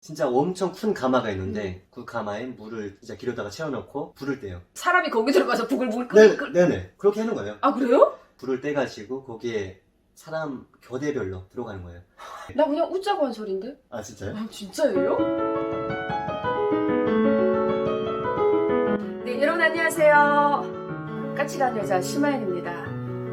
진짜 엄청 큰 가마가 있는데 그 가마에 물을 진짜 기르다가 채워넣고 불을 떼요. 사람이 거기 들어가서 부글부글 네네. 그렇게 하는 거예요. 아 그래요? 불을 떼가지고 거기에 사람 교대별로 들어가는 거예요. 나 그냥 웃자고 한 소린데? 아 진짜요? 아 진짜예요? 네 여러분 안녕하세요. 까칠한 여자 심하연입니다.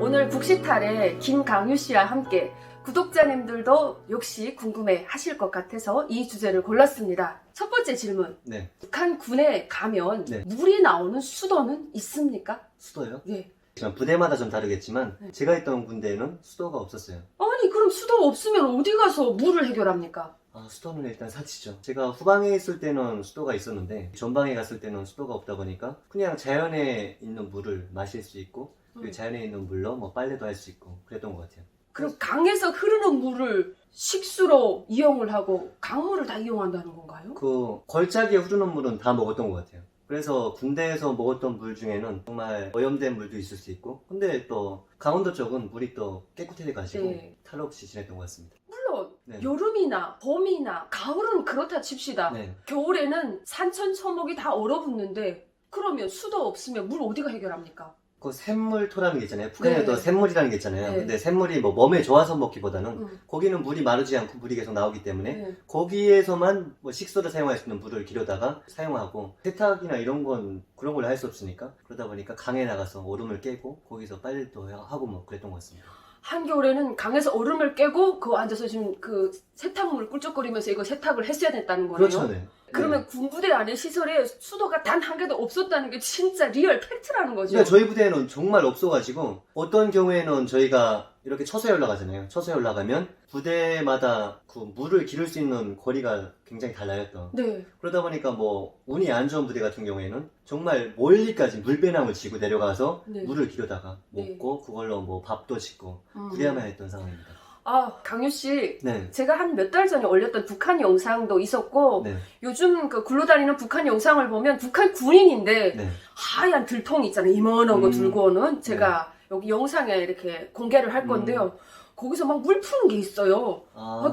오늘 국시탈에 김강유 씨와 함께 구독자님들도 역시 궁금해 하실 것 같아서 이 주제를 골랐습니다. 첫 번째 질문. 네. 북한 군에 가면 네. 물이 나오는 수도는 있습니까? 수도요? 네. 부대마다 좀 다르겠지만 네. 제가 있던 군대에는 수도가 없었어요. 아니 그럼 수도 없으면 어디 가서 물을 해결합니까? 수도는 일단 사치죠. 제가 후방에 있을 때는 수도가 있었는데 전방에 갔을 때는 수도가 없다 보니까 그냥 자연에 있는 물을 마실 수 있고 그 자연에 있는 물로 뭐 빨래도 할 수 있고 그랬던 것 같아요. 그럼 강에서 흐르는 물을 식수로 이용을 하고 강물을 다 이용한다는 건가요? 그 걸작에 흐르는 물은 다 먹었던 것 같아요. 그래서 군대에서 먹었던 물 중에는 정말 오염된 물도 있을 수 있고 근데 또 강원도 쪽은 물이 또 깨끗해가지고 네. 탈 없이 지냈던 것 같습니다. 물론 네. 여름이나 봄이나 가을은 그렇다 칩시다. 네. 겨울에는 산천 초목이 다 얼어붙는데 그러면 수도 없으면 물 어디가 해결합니까? 그 샘물토라는 게 있잖아요. 북한에 네. 또 샘물이라는 게 있잖아요. 네. 근데 샘물이 뭐 몸에 좋아서 먹기보다는 거기는 물이 마르지 않고 물이 계속 나오기 때문에 네. 거기에서만 뭐 식수로 사용할 수 있는 물을 기르다가 사용하고 세탁이나 이런 건 그런 걸 할 수 없으니까 그러다 보니까 강에 나가서 얼음을 깨고 거기서 빨래도 하고 뭐 그랬던 것 같습니다. 한겨울에는 강에서 얼음을 깨고 그 앉아서 지금 그 세탁물을 꿀쩍거리면서 이거 세탁을 했어야 됐다는 거네요. 그렇죠. 네. 그러면 군부대 안에 시설에 수도가 단 한 개도 없었다는 게 진짜 리얼 팩트라는 거죠. 그러니까 저희 부대에는 정말 없어가지고 어떤 경우에는 저희가 이렇게 처소에 올라가잖아요. 처소에 올라가면 부대마다 그 물을 기를 수 있는 거리가 굉장히 달라요 또. 네. 그러다 보니까 뭐 운이 안 좋은 부대 같은 경우에는 정말 멀리까지 물배낭을 지고 내려가서 네. 물을 기르다가 네. 먹고 그걸로 뭐 밥도 짓고 그래야만 했던 상황입니다. 아, 강유 씨. 네. 제가 한 몇 달 전에 올렸던 북한 영상도 있었고 네. 요즘 그 굴러다니는 북한 영상을 보면 북한 군인인데 네. 하얀 들통 있잖아요. 이만한 거 들고 오는 제가 여기 영상에 이렇게 공개를 할 건데요. 거기서 막 물 푸는 게 있어요.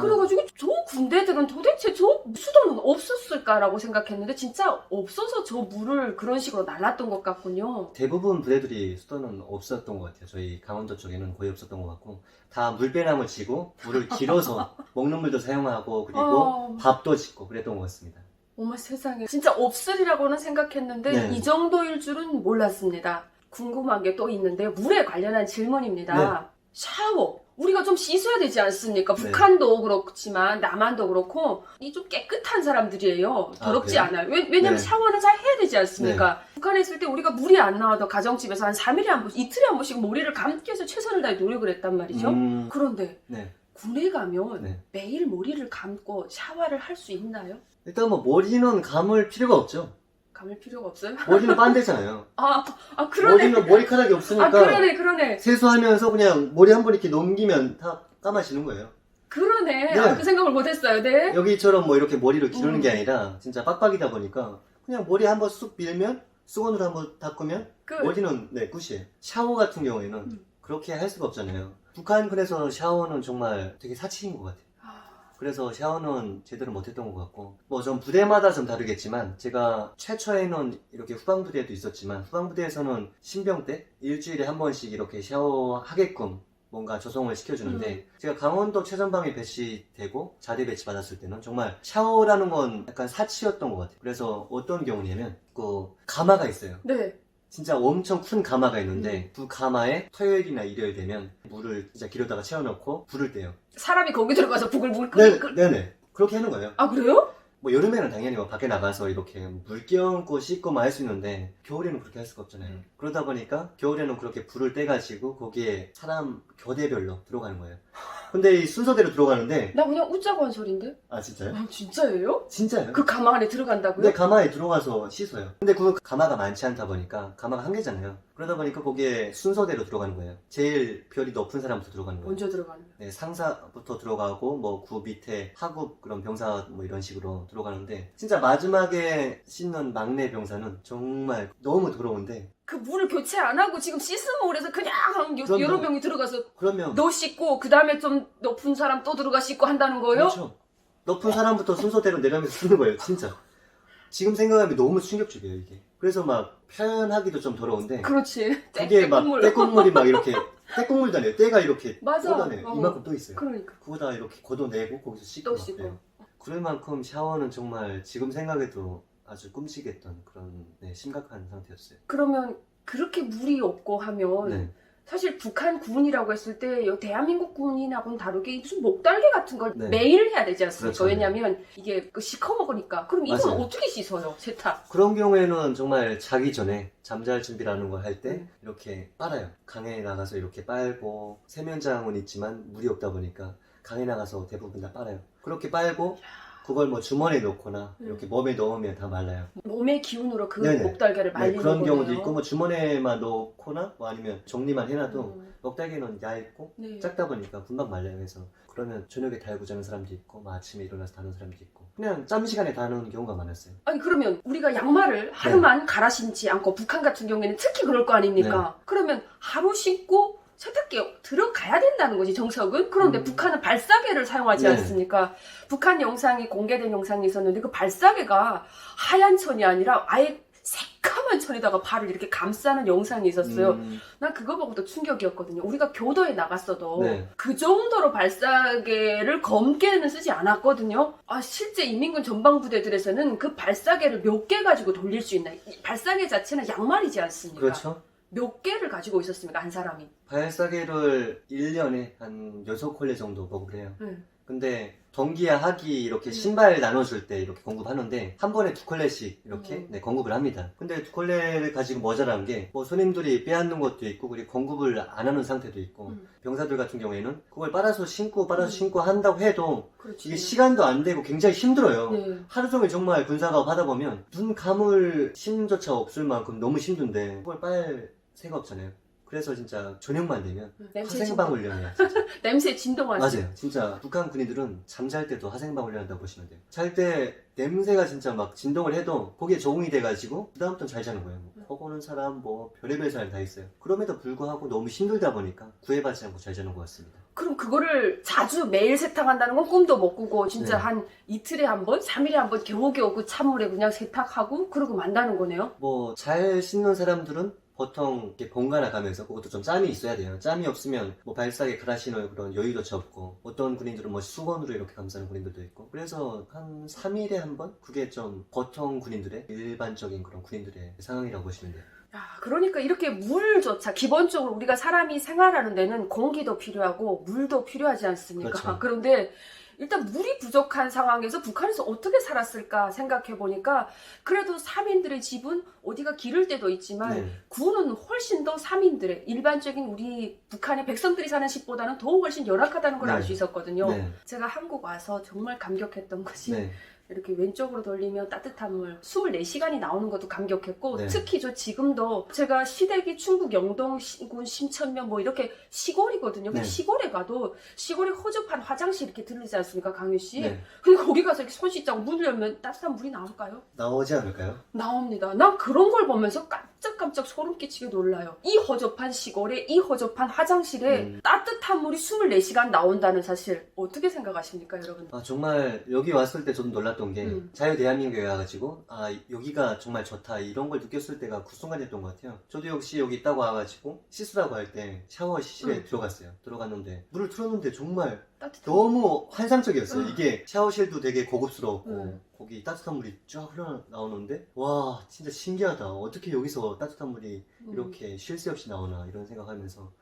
그래가지고 저 군대들은 도대체 저 수도는 없었을까라고 생각했는데 진짜 없어서 저 물을 그런 식으로 날랐던 것 같군요. 대부분 부대들이 수도는 없었던 것 같아요. 저희 강원도 쪽에는 거의 없었던 것 같고 다 물배낭을 지고 물을 길어서 먹는 물도 사용하고 그리고 밥도 짓고 그랬던 것 같습니다. 어머 세상에 진짜 없으리라고는 생각했는데 네. 이 정도일 줄은 몰랐습니다. 궁금한 게 또 있는데 물에 관련한 질문입니다. 네. 샤워 우리가 좀 씻어야 되지 않습니까? 네. 북한도 그렇지만 남한도 그렇고 이 좀 깨끗한 사람들이에요. 더럽지 그래요? 않아요. 왜냐면 네. 샤워는 잘 해야 되지 않습니까? 북한에 있을 때 우리가 물이 안 나와도 가정집에서 한 3일에 한 번씩 이틀에 한 번씩 머리를 감기 위해서 최선을 다해 노력을 했단 말이죠. 그런데 네. 군에 가면 네. 매일 머리를 감고 샤워를 할 수 있나요? 일단 뭐 머리는 감을 필요가 없죠. 감을 필요가 없어요? 머리는 빤대잖아요. 그러네. 머리는 머리카락이 없으니까 그러네. 세수하면서 그냥 머리 한 번 이렇게 넘기면 다 감아지는 거예요. 그러네. 네. 그 생각을 못했어요. 네. 여기처럼 뭐 이렇게 머리를 기르는 게 아니라 진짜 빡빡이다 보니까 그냥 머리 한번 쑥 밀면 수건으로 한번 닦으면 머리는 네 끝이에요. 샤워 같은 경우에는 그렇게 할 수가 없잖아요. 북한 군에서 샤워는 정말 되게 사치인 것 같아요. 그래서 샤워는 제대로 못했던 것 같고 뭐 전 부대마다 좀 다르겠지만 제가 최초에는 이렇게 후방부대도 있었지만 후방부대에서는 신병 때 일주일에 한 번씩 이렇게 샤워하게끔 뭔가 조성을 시켜주는데 제가 강원도 최전방에 배치되고 자대 배치 받았을 때는 정말 샤워라는 건 약간 사치였던 것 같아요. 그래서 어떤 경우냐면 그 가마가 있어요. 네. 진짜 엄청 큰 가마가 있는데 그 가마에 토요일이나 일요일 되면 물을 진짜 기르다가 채워넣고 불을 떼요. 사람이 거기 들어가서 부글부글 네네. 그렇게 하는 거예요. 아 그래요? 뭐 여름에는 당연히 뭐 밖에 나가서 이렇게 물 끼얹고 씻고 뭐 할 수 있는데 겨울에는 그렇게 할 수가 없잖아요. 그러다 보니까 겨울에는 그렇게 불을 떼가지고 거기에 사람 교대별로 들어가는 거예요. 근데 이 순서대로 들어가는데 나 그냥 웃자고 한 소린데? 아 진짜요? 아 진짜예요? 진짜요? 그 가마 안에 들어간다고요? 근데 가마에 들어가서 씻어요. 근데 그 가마가 많지 않다 보니까 가마가 한 개잖아요. 그러다 보니까 거기에 순서대로 들어가는 거예요. 제일 별이 높은 사람부터 들어가는 거예요. 먼저 들어가는 거예요. 네, 상사부터 들어가고 뭐 그 밑에 하급 그런 병사 뭐 이런 식으로 들어가는데 진짜 마지막에 씻는 막내 병사는 정말 너무 더러운데 그 물을 교체 안 하고 지금 씻음물에서 그냥 그럼요. 여러 명이 들어가서 그러면 너 씻고 그 다음에 좀 높은 사람 또 들어가 씻고 한다는 거예요? 그렇죠. 높은 사람부터 순서대로 내려가면서 쓰는 거예요, 진짜. 지금 생각하면 너무 충격적이에요, 이게. 그래서 막 표현하기도 좀 더러운데. 그렇지. 그게 막 떼국물이 막 이렇게, 떼국물도 아니에요. 때가 이렇게 맞아. 꽂아내요. 이만큼 또 있어요. 그러니까. 그거다 이렇게 걷어내고 거기서 씻고. 또 막 씻고. 그래요. 그럴 만큼 샤워는 정말 지금 생각해도 아주 끔찍했던 그런 심각한 상태였어요. 그러면 그렇게 물이 없고 하면 네. 사실 북한 군이라고 했을 때 대한민국 군인하고는 다르게 무슨 목달개 같은 걸 네. 매일 해야 되지 않습니까? 그렇죠. 왜냐하면 이게 시커먹으니까. 그럼 이건 맞아요. 어떻게 씻어요? 세탁. 그런 경우에는 정말 자기 전에 잠잘 준비라는 걸 할 때 이렇게 빨아요. 강에 나가서 이렇게 빨고 세면장은 있지만 물이 없다 보니까 강에 나가서 대부분 다 빨아요. 그렇게 빨고 그걸 뭐 주머니에 넣거나 이렇게 몸에 넣으면 다 말라요. 몸의 기운으로 그 네네. 목달개를 네, 말리는 그런 거네요. 경우도 있고 뭐 주머니에만 넣거나 뭐 아니면 정리만 해놔도 음. 먹달개는 얇고 네. 작다 보니까 금방 말라요. 그래서 그러면 저녁에 달고 자는 사람도 있고 뭐 아침에 일어나서 다는 사람도 있고 그냥 짬 시간에 다는 경우가 많았어요. 아니 그러면 우리가 양말을 하루만 갈아 신지 않고 북한 같은 경우에는 특히 그럴 거 아닙니까? 그러면 하루 신고 세탁기에 들어가야 된다는 거지 정석은. 그런데 북한은 발사계를 사용하지 네. 않습니까? 북한 영상이 공개된 영상이 있었는데 그 발사계가 하얀 천이 아니라 아예 새카만 천에다가 발을 이렇게 감싸는 영상이 있었어요. 난 그거 보고도 충격이었거든요. 우리가 교도에 나갔어도 네. 그 정도로 발사계를 검게는 쓰지 않았거든요. 아, 실제 인민군 전방부대들에서는 그 발사계를 몇 개 가지고 돌릴 수 있나? 이 발사계 자체는 양말이지 않습니까? 그렇죠. 몇 개를 가지고 있었습니까, 한 사람이? 발사계를 1년에 한 6콜레 정도 보급을 해요. 근데 동기와 하기 이렇게 신발 나눠줄 때 이렇게 공급하는데 한 번에 2콜레씩 이렇게 공급을 합니다. 근데 2콜레를 가지고 모자란 게 뭐 손님들이 빼앗는 것도 있고 그리고 공급을 안 하는 상태도 있고 병사들 같은 경우에는 그걸 빨아서 신고 한다고 해도 그렇지. 이게 시간도 안 되고 굉장히 힘들어요. 네. 하루 종일 정말 군사가업 하다 보면 눈 감을 힘조차 없을 만큼 너무 힘든데 그걸 빨 새가 없잖아요. 그래서 진짜 저녁만 되면 화생방울련이야. 냄새 진동하지. 맞아요. 진짜 북한 군인들은 잠잘 때도 화생방울련 한다고 보시면 돼요. 잘 때 냄새가 진짜 막 진동을 해도 거기에 적응이 돼가지고 그 다음부터는 잘 자는 거예요. 코 고는 사람 뭐 별의별 사람 다 있어요. 그럼에도 불구하고 너무 힘들다 보니까 구애받지 않고 잘 자는 것 같습니다. 그럼 그거를 자주 매일 세탁한다는 건 꿈도 못 꾸고 진짜 네. 한 이틀에 한 번, 3일에 한 번 겨우겨우 그 찬물에 그냥 세탁하고 그러고 만다는 거네요. 뭐 잘 씻는 사람들은 보통 이렇게 번갈아 가면서 그것도 좀 짬이 있어야 돼요. 짬이 없으면 뭐 발사계 갈아 신을 그런 여유도 없고 어떤 군인들은 뭐 수건으로 이렇게 감싸는 군인들도 있고 그래서 한 3일에 한 번? 그게 좀 보통 군인들의 일반적인 그런 군인들의 상황이라고 보시면 돼요. 야, 그러니까 이렇게 물조차 기본적으로 우리가 사람이 생활하는 데는 공기도 필요하고 물도 필요하지 않습니까? 그렇죠. 그런데 일단 물이 부족한 상황에서 북한에서 어떻게 살았을까 생각해 보니까 그래도 사민들의 집은 어디가 기를 때도 있지만 군은 훨씬 더 사민들의 일반적인 우리 북한의 백성들이 사는 집보다는 더 훨씬 열악하다는 걸 알 수 있었거든요. 제가 한국 와서 정말 감격했던 것이 이렇게 왼쪽으로 돌리면 따뜻한 물 24시간이 나오는 것도 감격했고 특히 저 지금도 제가 시댁이 충북 영동군 심천면 뭐 이렇게 시골이거든요. 그 시골에 가도 시골에 허접한 화장실 이렇게 들리지 않습니까, 강유 씨? 근데 거기 가서 이렇게 손 씻자고 문을 열면 따뜻한 물이 나올까요? 나오지 않을까요? 나옵니다. 난 그런 걸 보면서 깜짝깜짝 소름 끼치게 놀라요. 이 허접한 시골에 이 허접한 화장실에 따뜻한 물이 24시간 나온다는 사실 어떻게 생각하십니까, 여러분? 아 정말 여기 왔을 때 저도 놀랐던 게 자유대한민국에 와가지고 아 여기가 정말 좋다 이런 걸 느꼈을 때가 그 순간이었던 것 같아요. 저도 역시 여기 있다고 와가지고 씻으라고 할 때 샤워실에 들어갔어요. 들어갔는데 물을 틀었는데 정말 너무 환상적이었어요. 이게 샤워실도 되게 고급스러웠고 거기 따뜻한 물이 쫙 흘러나오는데 와 진짜 신기하다. 어떻게 여기서 따뜻한 물이 이렇게 쉴 새 없이 나오나 이런 생각하면서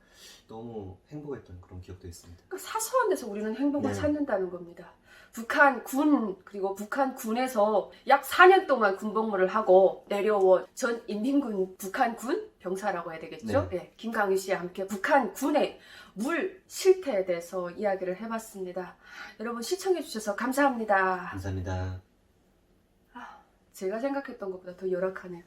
너무 행복했던 그런 기억도 있습니다. 그러니까 사소한 데서 우리는 행복을 찾는다는 겁니다. 북한 군 그리고 북한 군에서 약 4년 동안 군복무를 하고 내려온 전 인민군 북한 군 병사라고 해야 되겠죠? 김강희 씨와 함께 북한 군의 물 실태에 대해서 이야기를 해봤습니다. 여러분 시청해 주셔서 감사합니다. 감사합니다. 제가 생각했던 것보다 더 열악하네요.